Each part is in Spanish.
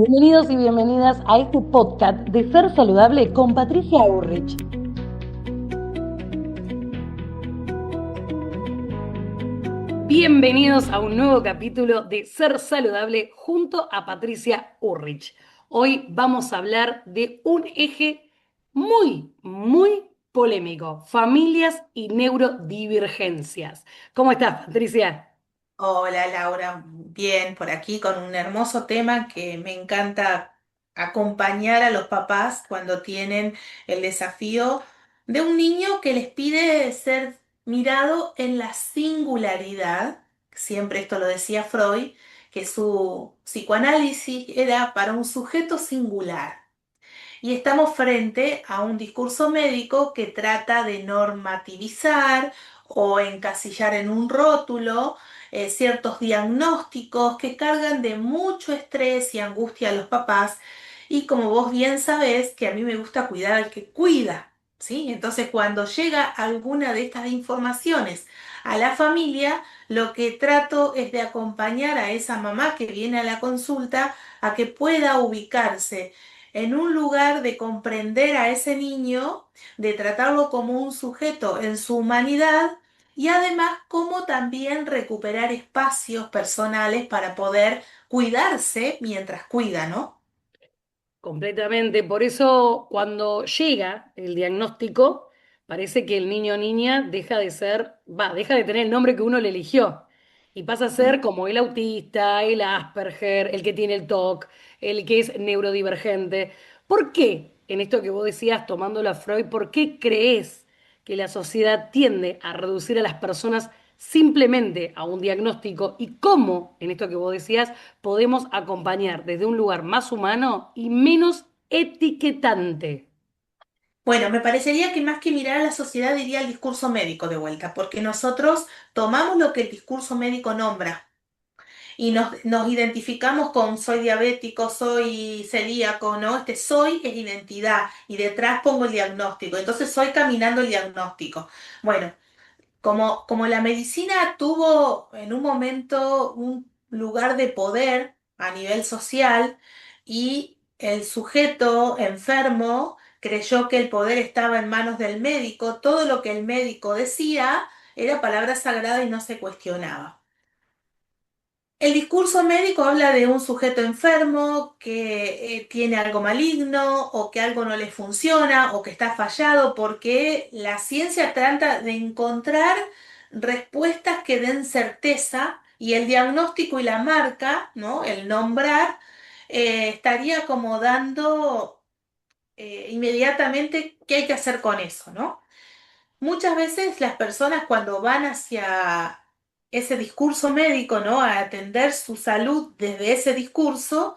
Bienvenidos y bienvenidas a este podcast de Ser Saludable con Patricia Urrich. Bienvenidos a un nuevo capítulo de Ser Saludable junto a Patricia Urrich. Hoy vamos a hablar de un eje muy polémico: familias y neurodivergencias. ¿Cómo estás, Patricia? Hola Laura, bien por aquí con un hermoso tema que me encanta acompañar a los papás cuando tienen el desafío de un niño que les pide ser mirado en la singularidad. Siempre esto lo decía Freud, que su psicoanálisis era para un sujeto singular. Y estamos frente a un discurso médico que trata de normativizar o encasillar en un rótulo ciertos diagnósticos que cargan de mucho estrés y angustia a los papás. Y como vos bien sabés, que a mí me gusta cuidar al que cuida, ¿sí? Entonces, cuando llega alguna de estas informaciones a la familia, lo que trato es de acompañar a esa mamá que viene a la consulta a que pueda ubicarse en un lugar de comprender a ese niño, de tratarlo como un sujeto en su humanidad y además cómo también recuperar espacios personales para poder cuidarse mientras cuida, ¿no? Completamente. Por eso, cuando llega el diagnóstico, parece que el niño o niña deja de ser, deja de tener el nombre que uno le eligió y pasa a ser ¿Mm? como el autista, el Asperger, el que tiene el TOC, el que es neurodivergente. ¿Por qué, en esto que vos decías, tomándolo a Freud, por qué crees que la sociedad tiende a reducir a las personas simplemente a un diagnóstico y cómo, en esto que vos decías, podemos acompañar desde un lugar más humano y menos etiquetante? Bueno, me parecería que más que mirar a la sociedad diría el discurso médico de vuelta, porque nosotros tomamos lo que el discurso médico nombra y nos identificamos con soy diabético, soy celíaco, ¿no? Este soy es identidad y detrás pongo el diagnóstico. Entonces soy caminando el diagnóstico. Bueno, como la medicina tuvo en un momento un lugar de poder a nivel social y el sujeto enfermo creyó que el poder estaba en manos del médico, todo lo que el médico decía era palabra sagrada y no se cuestionaba. El discurso médico habla de un sujeto enfermo que tiene algo maligno o que algo no le funciona o que está fallado porque la ciencia trata de encontrar respuestas que den certeza y el diagnóstico y la marca, ¿no? El nombrar, estaría como dando inmediatamente qué hay que hacer con eso, ¿no? Muchas veces las personas cuando van hacia ese discurso médico, ¿no? A atender su salud desde ese discurso,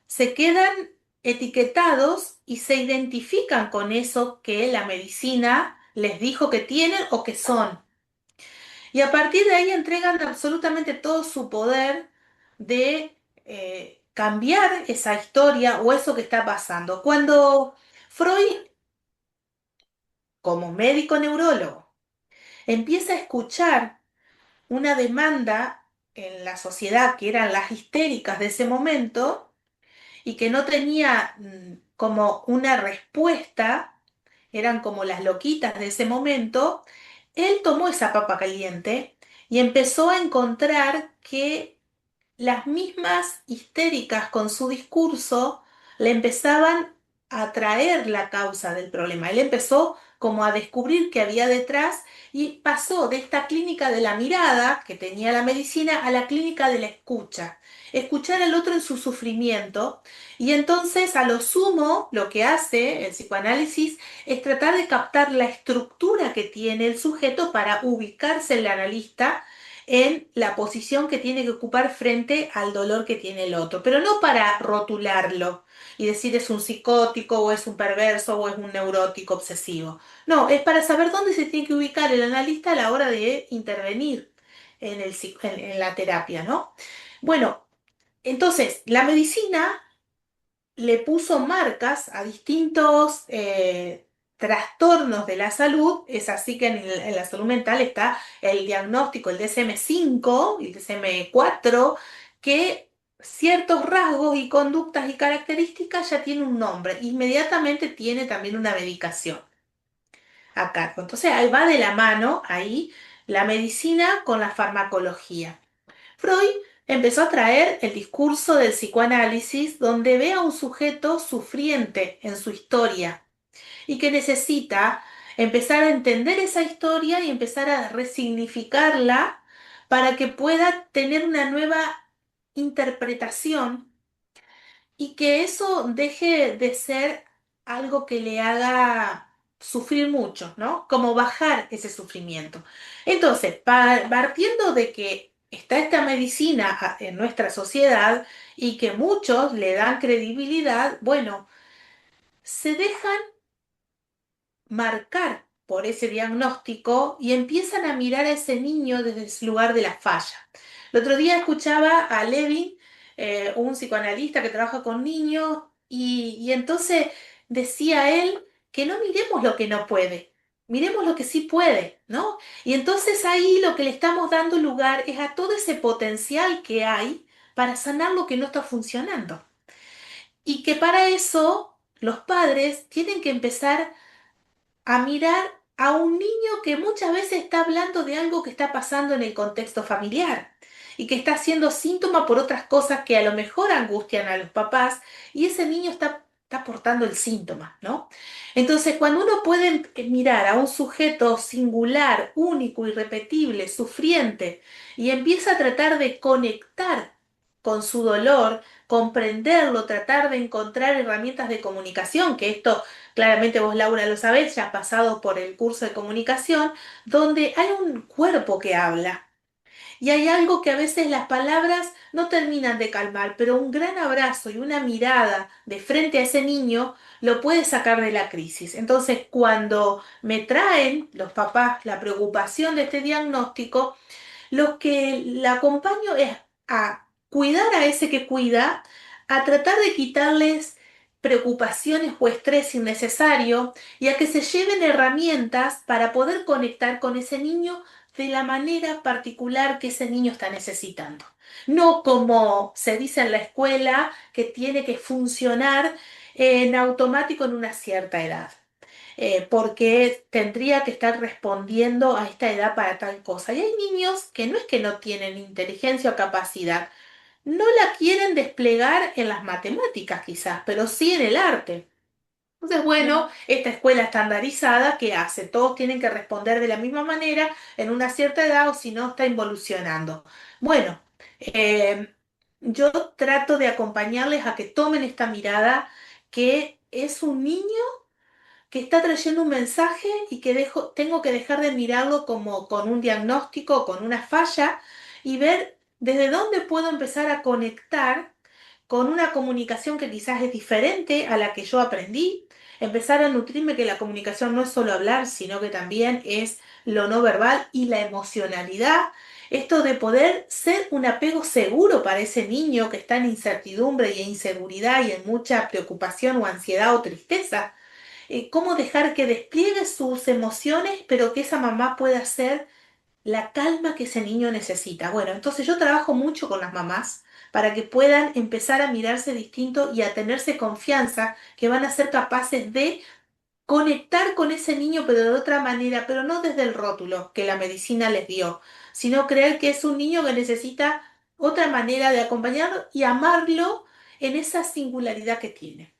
se quedan etiquetados y se identifican con eso que la medicina les dijo que tienen o que son. Y a partir de ahí entregan absolutamente todo su poder de cambiar esa historia o eso que está pasando. Cuando Freud, como médico neurólogo, empieza a escuchar una demanda en la sociedad que eran las histéricas de ese momento y que no tenía como una respuesta, eran como las loquitas de ese momento, él tomó esa papa caliente y empezó a encontrar que las mismas histéricas con su discurso le empezaban a traer la causa del problema. Él empezó como a descubrir qué había detrás y pasó de esta clínica de la mirada que tenía la medicina a la clínica de la escucha. Escuchar al otro en su sufrimiento y entonces a lo sumo lo que hace el psicoanálisis es tratar de captar la estructura que tiene el sujeto para ubicarse el analista en la posición que tiene que ocupar frente al dolor que tiene el otro, pero no para rotularlo y decir es un psicótico o es un perverso o es un neurótico obsesivo. No, es para saber dónde se tiene que ubicar el analista a la hora de intervenir en la terapia, ¿no? Bueno, entonces la medicina le puso marcas a distintos trastornos de la salud. Es así que en la salud mental está el diagnóstico, el DSM-5 y el DSM-4, que ciertos rasgos y conductas y características ya tiene un nombre, inmediatamente tiene también una medicación a cargo. Entonces ahí va de la mano ahí la medicina con la farmacología. Freud empezó a traer el discurso del psicoanálisis donde ve a un sujeto sufriente en su historia y que necesita empezar a entender esa historia y empezar a resignificarla para que pueda tener una nueva interpretación y que eso deje de ser algo que le haga sufrir mucho, ¿no? Como bajar ese sufrimiento. Entonces, partiendo de que está esta medicina en nuestra sociedad y que muchos le dan credibilidad, bueno, se dejan marcar por ese diagnóstico y empiezan a mirar a ese niño desde el lugar de la falla. El otro día escuchaba a Levin, un psicoanalista que trabaja con niños, y entonces decía él que no miremos lo que no puede, miremos lo que sí puede, ¿no? Y entonces ahí lo que le estamos dando lugar es a todo ese potencial que hay para sanar lo que no está funcionando. Y que para eso los padres tienen que empezar a mirar a un niño que muchas veces está hablando de algo que está pasando en el contexto familiar y que está siendo síntoma por otras cosas que a lo mejor angustian a los papás y ese niño está portando el síntoma, ¿no? Entonces, cuando uno puede mirar a un sujeto singular, único, irrepetible, sufriente y empieza a tratar de conectar con su dolor, comprenderlo, tratar de encontrar herramientas de comunicación, que esto claramente vos, Laura, lo sabés, ya has pasado por el curso de comunicación, donde hay un cuerpo que habla. Y hay algo que a veces las palabras no terminan de calmar, pero un gran abrazo y una mirada de frente a ese niño lo puede sacar de la crisis. Entonces, cuando me traen los papás la preocupación de este diagnóstico, lo que la acompaño es a cuidar a ese que cuida, a tratar de quitarles preocupaciones o estrés innecesario y a que se lleven herramientas para poder conectar con ese niño de la manera particular que ese niño está necesitando. No como se dice en la escuela, que tiene que funcionar en automático en una cierta edad, porque tendría que estar respondiendo a esta edad para tal cosa. Y hay niños que no es que no tienen inteligencia o capacidad, no la quieren desplegar en las matemáticas quizás, pero sí en el arte. Entonces, bueno, esta escuela estandarizada, ¿qué hace? Todos tienen que responder de la misma manera en una cierta edad o si no está involucionando. Bueno, eh, yo trato de acompañarles a que tomen esta mirada que es un niño que está trayendo un mensaje y que tengo que dejar de mirarlo como con un diagnóstico, con una falla y ver desde dónde puedo empezar a conectar con una comunicación que quizás es diferente a la que yo aprendí, empezar a nutrirme que la comunicación no es solo hablar, sino que también es lo no verbal y la emocionalidad. Esto de poder ser un apego seguro para ese niño que está en incertidumbre y en inseguridad y en mucha preocupación o ansiedad o tristeza, cómo dejar que despliegue sus emociones, pero que esa mamá pueda ser la calma que ese niño necesita. Bueno, entonces yo trabajo mucho con las mamás para que puedan empezar a mirarse distinto y a tenerse confianza que van a ser capaces de conectar con ese niño, pero de otra manera, pero no desde el rótulo que la medicina les dio, sino creer que es un niño que necesita otra manera de acompañarlo y amarlo en esa singularidad que tiene.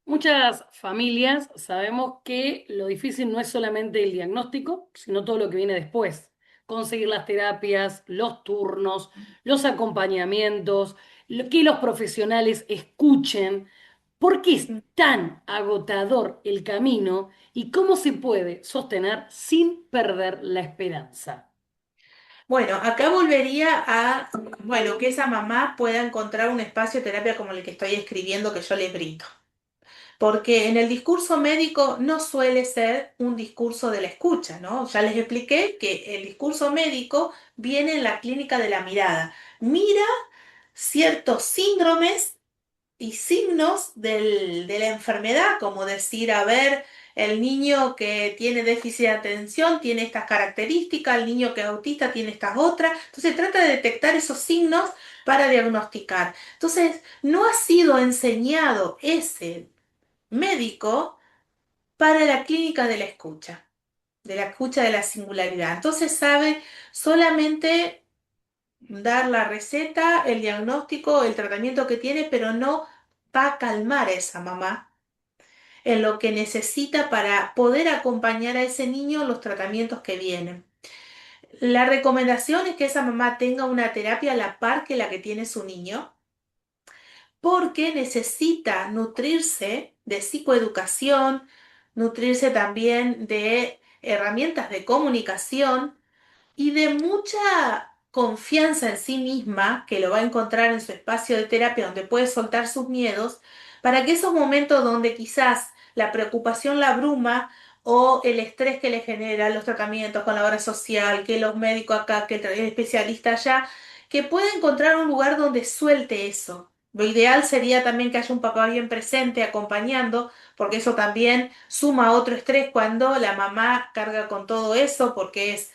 Muchas familias sabemos que lo difícil no es solamente el diagnóstico, sino todo lo que viene después. Conseguir las terapias, los turnos, los acompañamientos, que los profesionales escuchen. ¿Por qué es tan agotador el camino y cómo se puede sostener sin perder la esperanza? Bueno, acá volvería a, bueno, que esa mamá pueda encontrar un espacio de terapia como el que estoy escribiendo que yo les brindo. Porque en el discurso médico no suele ser un discurso de la escucha, ¿no? Ya les expliqué que el discurso médico viene en la clínica de la mirada. Mira ciertos síndromes y signos de la enfermedad, como decir, a ver, el niño que tiene déficit de atención tiene estas características, el niño que es autista tiene estas otras. Entonces trata de detectar esos signos para diagnosticar. Entonces, no ha sido enseñado ese médico para la clínica de la escucha de la singularidad. Entonces sabe solamente dar la receta, el diagnóstico, el tratamiento que tiene, pero no va a calmar a esa mamá en lo que necesita para poder acompañar a ese niño en los tratamientos que vienen. La recomendación es que esa mamá tenga una terapia a la par que la que tiene su niño, porque necesita nutrirse de psicoeducación, nutrirse también de herramientas de comunicación y de mucha confianza en sí misma, que lo va a encontrar en su espacio de terapia donde puede soltar sus miedos, para que esos momentos donde quizás la preocupación la abruma o el estrés que le genera los tratamientos con la obra social, que los médicos acá, que el especialista allá, que pueda encontrar un lugar donde suelte eso. Lo ideal sería también que haya un papá bien presente acompañando, porque eso también suma otro estrés cuando la mamá carga con todo eso, porque es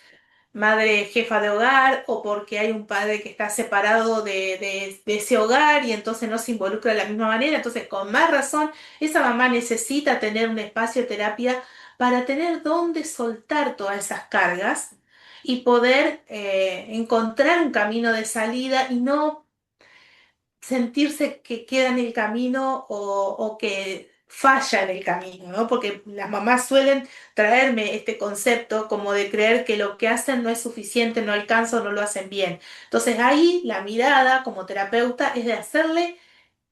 madre jefa de hogar o porque hay un padre que está separado de ese hogar y entonces no se involucra de la misma manera. Entonces, con más razón, esa mamá necesita tener un espacio de terapia para tener dónde soltar todas esas cargas y poder encontrar un camino de salida y no sentirse que queda en el camino o que falla en el camino, ¿no? Porque las mamás suelen traerme este concepto como de creer que lo que hacen no es suficiente, no alcanza o no lo hacen bien. Entonces ahí la mirada como terapeuta es de hacerle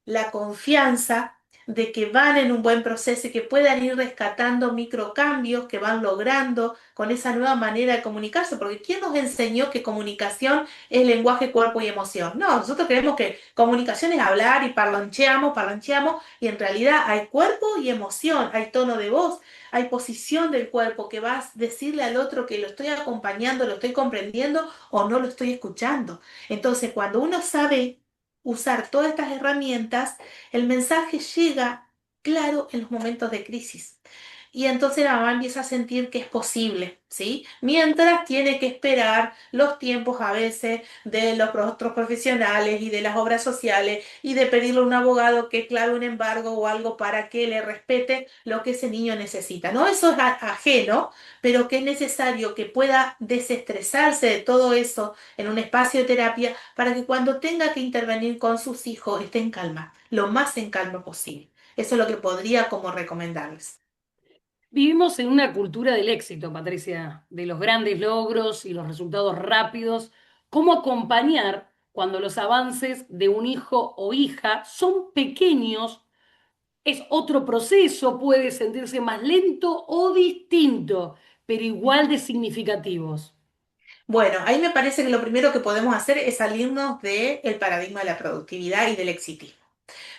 la confianza de que van en un buen proceso y que puedan ir rescatando microcambios que van logrando con esa nueva manera de comunicarse, porque ¿quién nos enseñó que comunicación es lenguaje, cuerpo y emoción? No, nosotros creemos que comunicación es hablar y parlancheamos, parlancheamos, y en realidad hay cuerpo y emoción, hay tono de voz, hay posición del cuerpo que vas a decirle al otro que lo estoy acompañando, lo estoy comprendiendo o no lo estoy escuchando. Entonces, cuando uno sabe usar todas estas herramientas, el mensaje llega claro en los momentos de crisis. Y entonces la mamá empieza a sentir que es posible, ¿sí? Mientras tiene que esperar los tiempos a veces de los otros profesionales y de las obras sociales y de pedirle a un abogado que clave un embargo o algo para que le respete lo que ese niño necesita, ¿no? Eso es ajeno, pero que es necesario que pueda desestresarse de todo eso en un espacio de terapia para que cuando tenga que intervenir con sus hijos esté en calma, lo más en calma posible. Eso es lo que podría como recomendarles. Vivimos en una cultura del éxito, Patricia, de los grandes logros y los resultados rápidos. ¿Cómo acompañar cuando los avances de un hijo o hija son pequeños? Es otro proceso, puede sentirse más lento o distinto, pero igual de significativos. Bueno, ahí me parece que lo primero que podemos hacer es salirnos del paradigma de la productividad y del exitismo,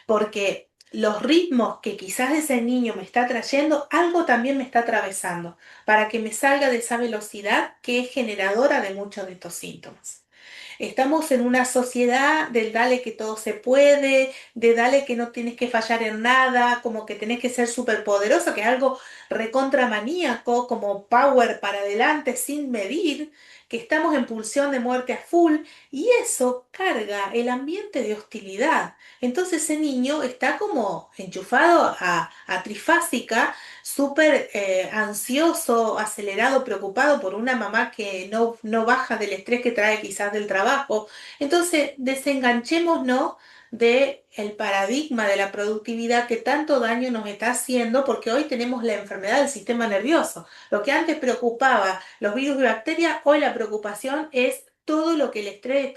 porque los ritmos que quizás ese niño me está trayendo, algo también me está atravesando, para que me salga de esa velocidad que es generadora de muchos de estos síntomas. Estamos en una sociedad del dale que todo se puede, de dale que no tienes que fallar en nada, como que tenés que ser súper poderoso, que es algo recontra maníaco, como power para adelante sin medir, que estamos en pulsión de muerte a full, y eso carga el ambiente de hostilidad. Entonces ese niño está como enchufado a trifásica, súper ansioso, acelerado, preocupado por una mamá que no baja del estrés que trae quizás del trabajo. Entonces, desenganchémonos de el paradigma de la productividad que tanto daño nos está haciendo, porque hoy tenemos la enfermedad del sistema nervioso. Lo que antes preocupaba los virus y bacterias, hoy la preocupación es todo lo que el estrés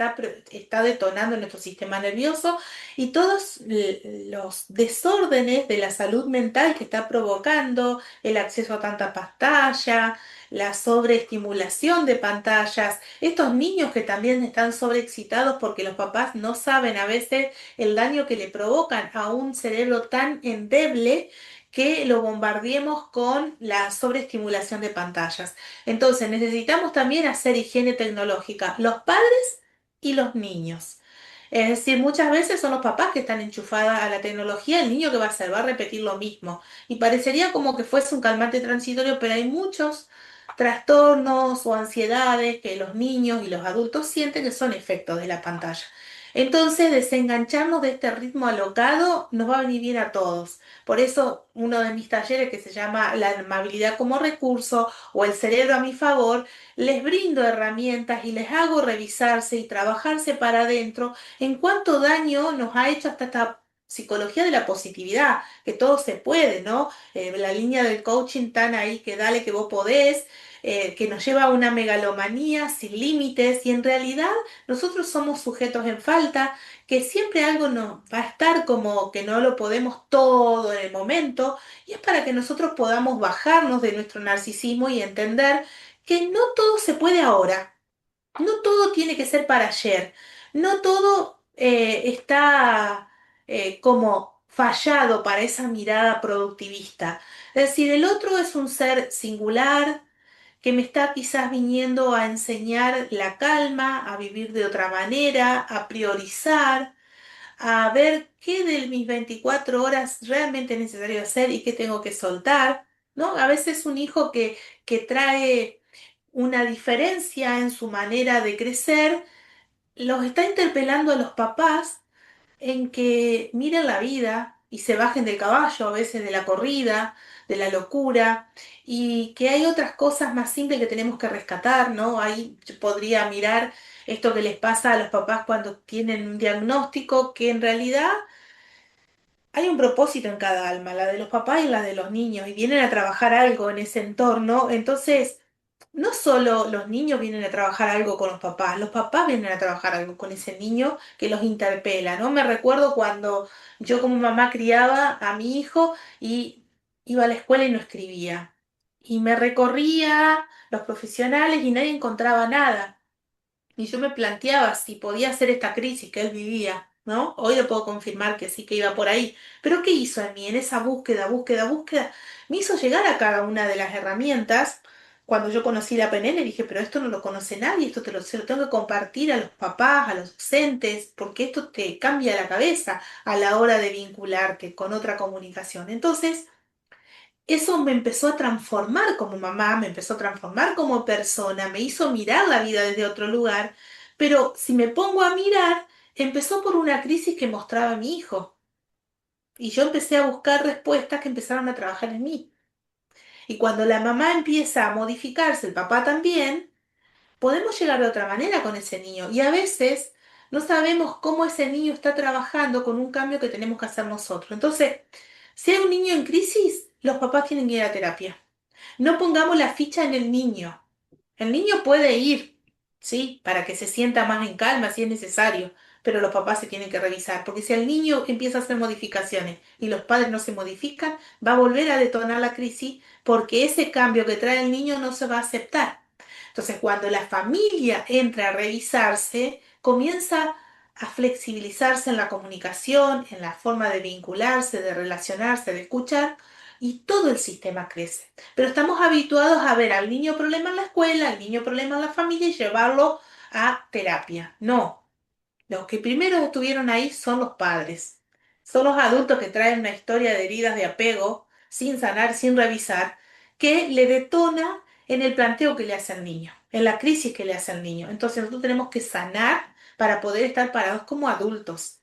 está detonando en nuestro sistema nervioso y todos los desórdenes de la salud mental que está provocando, el acceso a tanta pantalla, la sobreestimulación de pantallas, estos niños que también están sobreexcitados porque los papás no saben a veces el daño que le provocan a un cerebro tan endeble que lo bombardeemos con la sobreestimulación de pantallas. Entonces necesitamos también hacer higiene tecnológica, los padres y los niños. Es decir, muchas veces son los papás que están enchufados a la tecnología, el niño que va a hacer, va a repetir lo mismo. Y parecería como que fuese un calmante transitorio, pero hay muchos trastornos o ansiedades que los niños y los adultos sienten que son efectos de la pantalla. Entonces, desengancharnos de este ritmo alocado nos va a venir bien a todos. Por eso, uno de mis talleres que se llama La amabilidad como recurso o el cerebro a mi favor, les brindo herramientas y les hago revisarse y trabajarse para adentro en cuánto daño nos ha hecho hasta esta psicología de la positividad, que todo se puede, ¿no? La línea del coaching tan ahí que dale que vos podés, que nos lleva a una megalomanía sin límites y en realidad nosotros somos sujetos en falta, que siempre algo nos va a estar como que no lo podemos todo en el momento y es para que nosotros podamos bajarnos de nuestro narcisismo y entender que no todo se puede ahora, no todo tiene que ser para ayer, no todo está como fallado para esa mirada productivista. Es decir, el otro es un ser singular que me está quizás viniendo a enseñar la calma, a vivir de otra manera, a priorizar, a ver qué de mis 24 horas realmente es necesario hacer y qué tengo que soltar, ¿no? A veces un hijo que trae una diferencia en su manera de crecer, los está interpelando a los papás en que miren la vida y se bajen del caballo, a veces de la corrida, de la locura, y que hay otras cosas más simples que tenemos que rescatar, ¿no? Ahí yo podría mirar esto que les pasa a los papás cuando tienen un diagnóstico, que en realidad hay un propósito en cada alma, la de los papás y la de los niños, y vienen a trabajar algo en ese entorno, entonces no solo los niños vienen a trabajar algo con los papás vienen a trabajar algo con ese niño que los interpela, ¿no? Me recuerdo cuando yo como mamá criaba a mi hijo y iba a la escuela y no escribía. Y me recorría los profesionales y nadie encontraba nada. Y yo me planteaba si podía ser esta crisis que él vivía, ¿no? Hoy le puedo confirmar que sí que iba por ahí. Pero ¿qué hizo en mí? En esa búsqueda, búsqueda, búsqueda, me hizo llegar a cada una de las herramientas. Cuando yo conocí la PNL dije, pero esto no lo conoce nadie, esto se lo tengo que compartir a los papás, a los docentes, porque esto te cambia la cabeza a la hora de vincularte con otra comunicación. Entonces, eso me empezó a transformar como mamá, me empezó a transformar como persona, me hizo mirar la vida desde otro lugar, pero si me pongo a mirar, empezó por una crisis que mostraba mi hijo y yo empecé a buscar respuestas que empezaron a trabajar en mí. Y cuando la mamá empieza a modificarse, el papá también, podemos llegar de otra manera con ese niño y a veces no sabemos cómo ese niño está trabajando con un cambio que tenemos que hacer nosotros. Entonces, si hay un niño en crisis, los papás tienen que ir a terapia. No pongamos la ficha en el niño. El niño puede ir, ¿sí? Para que se sienta más en calma si es necesario, pero los papás se tienen que revisar, porque si el niño empieza a hacer modificaciones y los padres no se modifican, va a volver a detonar la crisis porque ese cambio que trae el niño no se va a aceptar. Entonces, cuando la familia entra a revisarse, comienza a flexibilizarse en la comunicación, en la forma de vincularse, de relacionarse, de escuchar, y todo el sistema crece. Pero estamos habituados a ver al niño problema en la escuela, al niño problema en la familia y llevarlo a terapia. No, los que primero estuvieron ahí son los padres. Son los adultos que traen una historia de heridas de apego sin sanar, sin revisar, que le detona en el planteo que le hace al niño, en la crisis que le hace al niño. Entonces nosotros tenemos que sanar para poder estar parados como adultos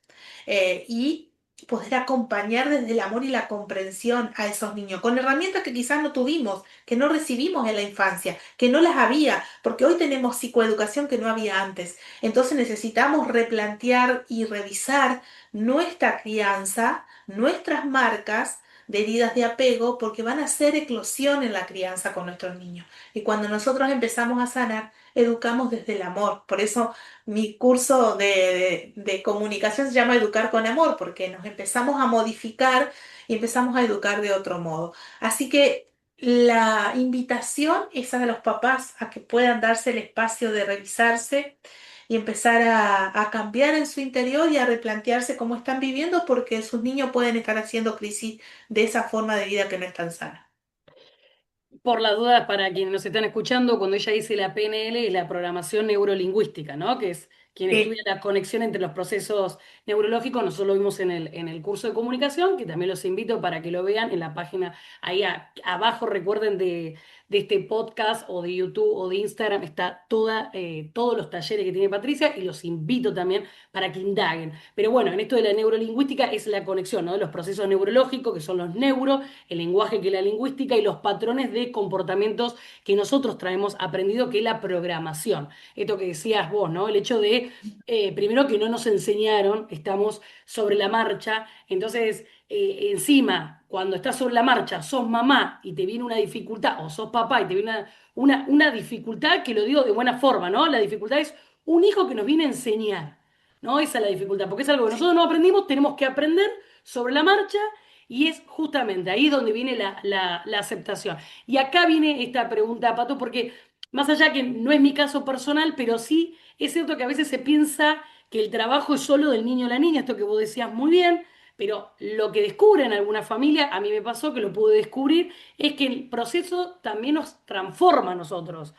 y poder acompañar desde el amor y la comprensión a esos niños, con herramientas que quizás no tuvimos, que no recibimos en la infancia, que no las había, porque hoy tenemos psicoeducación que no había antes. Entonces necesitamos replantear y revisar nuestra crianza, nuestras marcas de heridas de apego, porque van a hacer eclosión en la crianza con nuestros niños. Y cuando nosotros empezamos a sanar, educamos desde el amor. Por eso mi curso de comunicación se llama Educar con Amor, porque nos empezamos a modificar y empezamos a educar de otro modo. Así que la invitación es a los papás a que puedan darse el espacio de revisarse y empezar a cambiar en su interior y a replantearse cómo están viviendo, porque sus niños pueden estar haciendo crisis de esa forma de vida que no es tan sana. Por la duda, para quienes nos están escuchando, cuando ella dice la PNL es la programación neurolingüística, ¿no? Que es quien Sí. estudia la conexión entre los procesos neurológicos. Nosotros lo vimos en el curso de comunicación, que también los invito para que lo vean en la página, ahí abajo, recuerden de este podcast o de YouTube o de Instagram, está todos los talleres que tiene Patricia y los invito también para que indaguen. Pero bueno, en esto de la neurolingüística es la conexión, ¿no? De los procesos neurológicos, que son los neuro, el lenguaje que es la lingüística y los patrones de comportamientos que nosotros traemos aprendido, que es la programación. Esto que decías vos, ¿no? El hecho de, primero que no nos enseñaron, estamos sobre la marcha, entonces encima, cuando estás sobre la marcha, sos mamá y te viene una dificultad, o sos papá y te viene una dificultad, que lo digo de buena forma, ¿no? La dificultad es un hijo que nos viene a enseñar, ¿no? Esa es la dificultad, porque es algo que nosotros no aprendimos, tenemos que aprender sobre la marcha y es justamente ahí donde viene la aceptación. Y acá viene esta pregunta, Pato, porque más allá que no es mi caso personal, pero sí es cierto que a veces se piensa que el trabajo es solo del niño o la niña, esto que vos decías muy bien, pero lo que descubre en alguna familia, a mí me pasó que lo pude descubrir, es que el proceso también nos transforma a nosotros.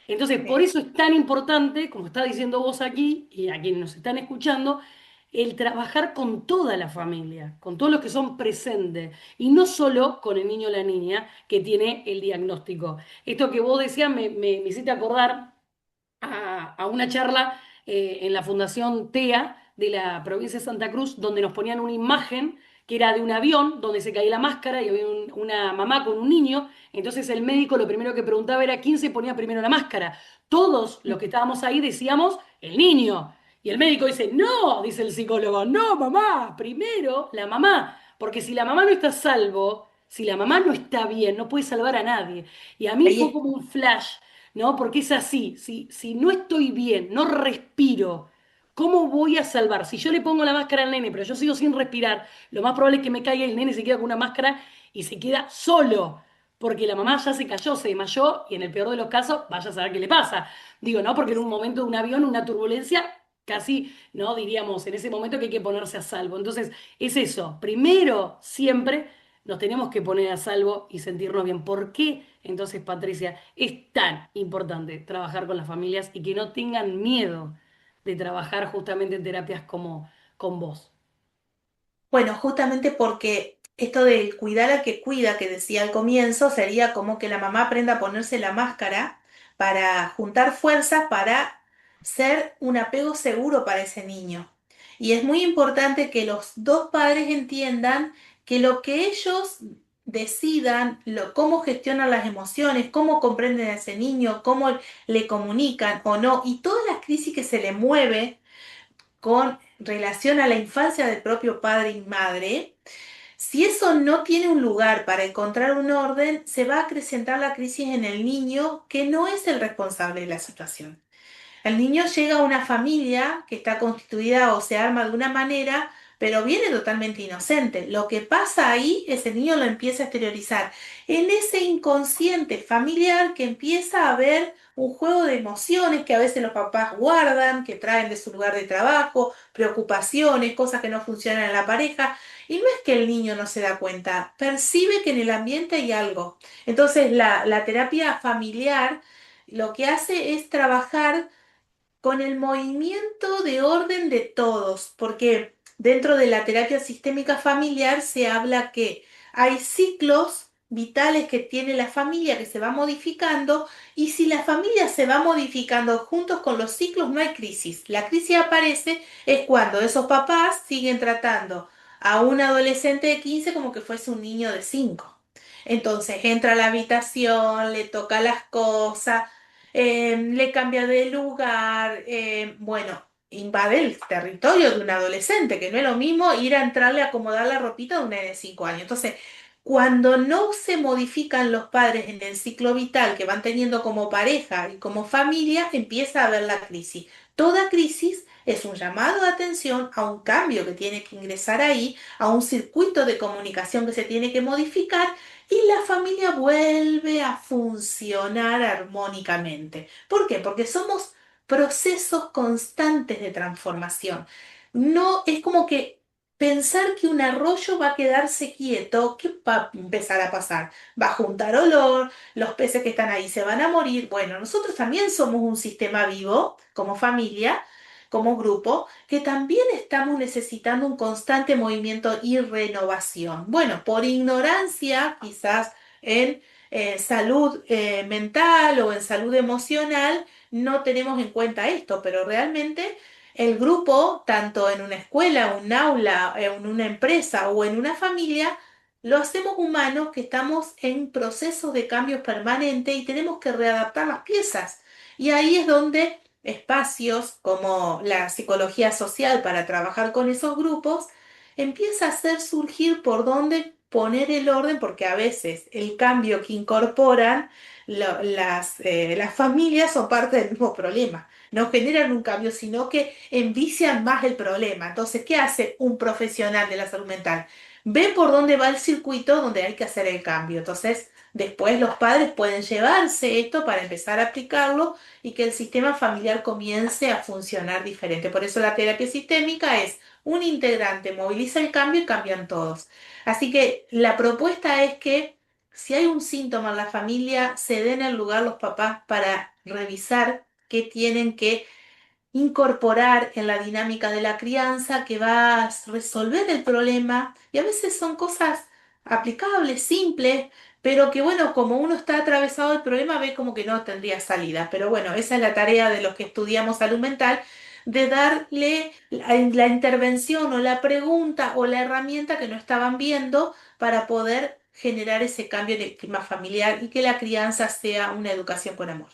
Entonces, por Sí. eso es tan importante, como está diciendo vos aquí y a quienes nos están escuchando, el trabajar con toda la familia, con todos los que son presentes, y no solo con el niño o la niña que tiene el diagnóstico. Esto que vos decías me hiciste acordar a una charla en la Fundación TEA de la provincia de Santa Cruz, donde nos ponían una imagen que era de un avión, donde se caía la máscara y había una mamá con un niño. Entonces el médico lo primero que preguntaba era quién se ponía primero la máscara. Todos los que estábamos ahí decíamos el niño. Y el médico dice, no, dice el psicólogo, no, mamá, primero la mamá. Porque si la mamá no está a salvo, si la mamá no está bien, no puede salvar a nadie. Y a mí fue Ahí como un flash, ¿no? Porque es así, si no estoy bien, no respiro, ¿cómo voy a salvar? Si yo le pongo la máscara al nene, pero yo sigo sin respirar, lo más probable es que me caiga y el nene se queda con una máscara y se queda solo, porque la mamá ya se cayó, se desmayó y en el peor de los casos, vaya a saber qué le pasa. Digo, ¿no? Porque en un momento de un avión, una turbulencia, casi, ¿no? Diríamos, en ese momento que hay que ponerse a salvo. Entonces, es eso. Primero, siempre nos tenemos que poner a salvo y sentirnos bien. ¿Por qué? Entonces, Patricia, es tan importante trabajar con las familias y que no tengan miedo de trabajar justamente en terapias como con vos. Bueno, justamente porque esto del cuidar al que cuida, que decía al comienzo, sería como que la mamá aprenda a ponerse la máscara para juntar fuerzas para ser un apego seguro para ese niño. Y es muy importante que los dos padres entiendan que lo que ellos decidan, cómo gestionan las emociones, cómo comprenden a ese niño, cómo le comunican o no, y todas las crisis que se le mueve con relación a la infancia del propio padre y madre, si eso no tiene un lugar para encontrar un orden, se va a acrecentar la crisis en el niño que no es el responsable de la situación. El niño llega a una familia que está constituida o se arma de una manera, pero viene totalmente inocente. Lo que pasa ahí, ese niño lo empieza a exteriorizar en ese inconsciente familiar que empieza a ver un juego de emociones que a veces los papás guardan, que traen de su lugar de trabajo, preocupaciones, cosas que no funcionan en la pareja. Y no es que el niño no se da cuenta, percibe que en el ambiente hay algo. Entonces la terapia familiar lo que hace es trabajar con el movimiento de orden de todos, porque dentro de la terapia sistémica familiar se habla que hay ciclos vitales que tiene la familia que se va modificando y si la familia se va modificando juntos con los ciclos no hay crisis. La crisis aparece es cuando esos papás siguen tratando a un adolescente de 15 como que fuese un niño de 5. Entonces entra a la habitación, le toca las cosas, le cambia de lugar, bueno, invade el territorio de un adolescente, que no es lo mismo ir a entrarle a acomodar la ropita de un nene de 5 años. Entonces, cuando no se modifican los padres en el ciclo vital que van teniendo como pareja y como familia, empieza a haber la crisis. Toda crisis es un llamado de atención a un cambio que tiene que ingresar ahí, a un circuito de comunicación que se tiene que modificar y la familia vuelve a funcionar armónicamente. ¿Por qué? Porque somos procesos constantes de transformación. No es como que pensar que un arroyo va a quedarse quieto, ¿qué va a empezar a pasar? Va a juntar olor, los peces que están ahí se van a morir. Bueno, nosotros también somos un sistema vivo como familia como grupo, que también estamos necesitando un constante movimiento y renovación. Bueno, por ignorancia, quizás en salud mental o en salud emocional, no tenemos en cuenta esto, pero realmente el grupo, tanto en una escuela, un aula, en una empresa o en una familia, lo hacemos humanos que estamos en procesos de cambio permanente y tenemos que readaptar las piezas. Y ahí es donde espacios como la psicología social para trabajar con esos grupos empieza a hacer surgir por dónde poner el orden, porque a veces el cambio que incorporan las familias son parte del mismo problema. No generan un cambio, sino que envician más el problema. Entonces, ¿qué hace un profesional de la salud mental? Ve por dónde va el circuito donde hay que hacer el cambio. Entonces, después los padres pueden llevarse esto para empezar a aplicarlo y que el sistema familiar comience a funcionar diferente. Por eso la terapia sistémica es un integrante, moviliza el cambio y cambian todos. Así que la propuesta es que si hay un síntoma en la familia, se den el lugar los papás para revisar qué tienen que incorporar en la dinámica de la crianza que va a resolver el problema. Y a veces son cosas aplicables, simples, pero que bueno, como uno está atravesado el problema, ve como que no tendría salida. Pero bueno, esa es la tarea de los que estudiamos salud mental, de darle la intervención o la pregunta o la herramienta que no estaban viendo para poder generar ese cambio en el clima familiar y que la crianza sea una educación con amor.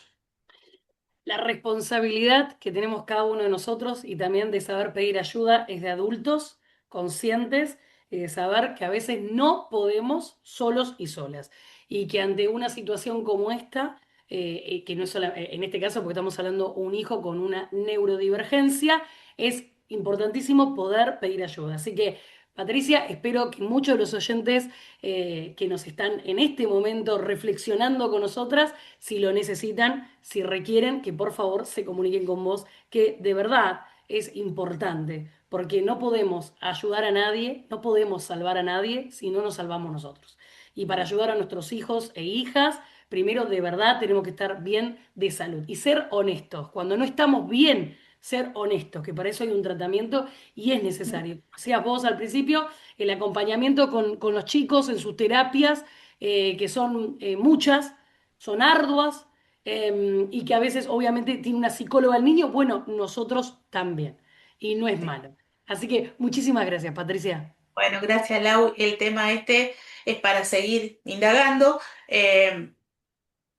La responsabilidad que tenemos cada uno de nosotros y también de saber pedir ayuda es de adultos conscientes y de saber que a veces no podemos solos y solas. Y que ante una situación como esta, que no es en este caso porque estamos hablando de un hijo con una neurodivergencia, es importantísimo poder pedir ayuda. Así que, Patricia, espero que muchos de los oyentes que nos están en este momento reflexionando con nosotras, si lo necesitan, si requieren, que por favor se comuniquen con vos, que de verdad es importante, porque no podemos ayudar a nadie, no podemos salvar a nadie si no nos salvamos nosotros. Y para ayudar a nuestros hijos e hijas, primero de verdad tenemos que estar bien de salud y ser honestos. Cuando no estamos bien, ser honestos, que para eso hay un tratamiento y es necesario. Hacías vos al principio el acompañamiento con los chicos en sus terapias, que son muchas, son arduas, y que a veces obviamente tiene una psicóloga el niño, bueno, nosotros también, y no es malo. Así que muchísimas gracias, Patricia. Bueno, gracias, Lau. El tema este es para seguir indagando.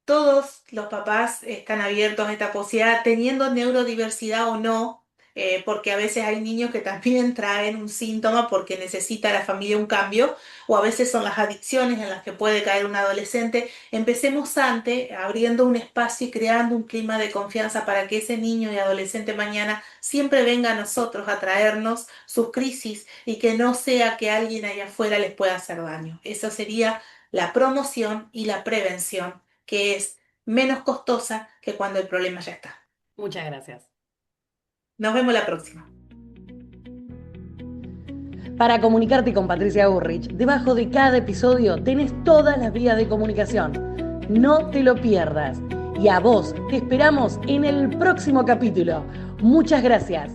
Todos los papás están abiertos a esta posibilidad, teniendo neurodiversidad o no, porque a veces hay niños que también traen un síntoma porque necesita la familia un cambio, o a veces son las adicciones en las que puede caer un adolescente. Empecemos antes, abriendo un espacio y creando un clima de confianza para que ese niño y adolescente mañana siempre venga a nosotros a traernos sus crisis y que no sea que alguien allá afuera les pueda hacer daño. Eso sería la promoción y la prevención, que es menos costosa que cuando el problema ya está. Muchas gracias. Nos vemos la próxima. Para comunicarte con Patricia Burrich, debajo de cada episodio tenés todas las vías de comunicación. No te lo pierdas. Y a vos te esperamos en el próximo capítulo. Muchas gracias.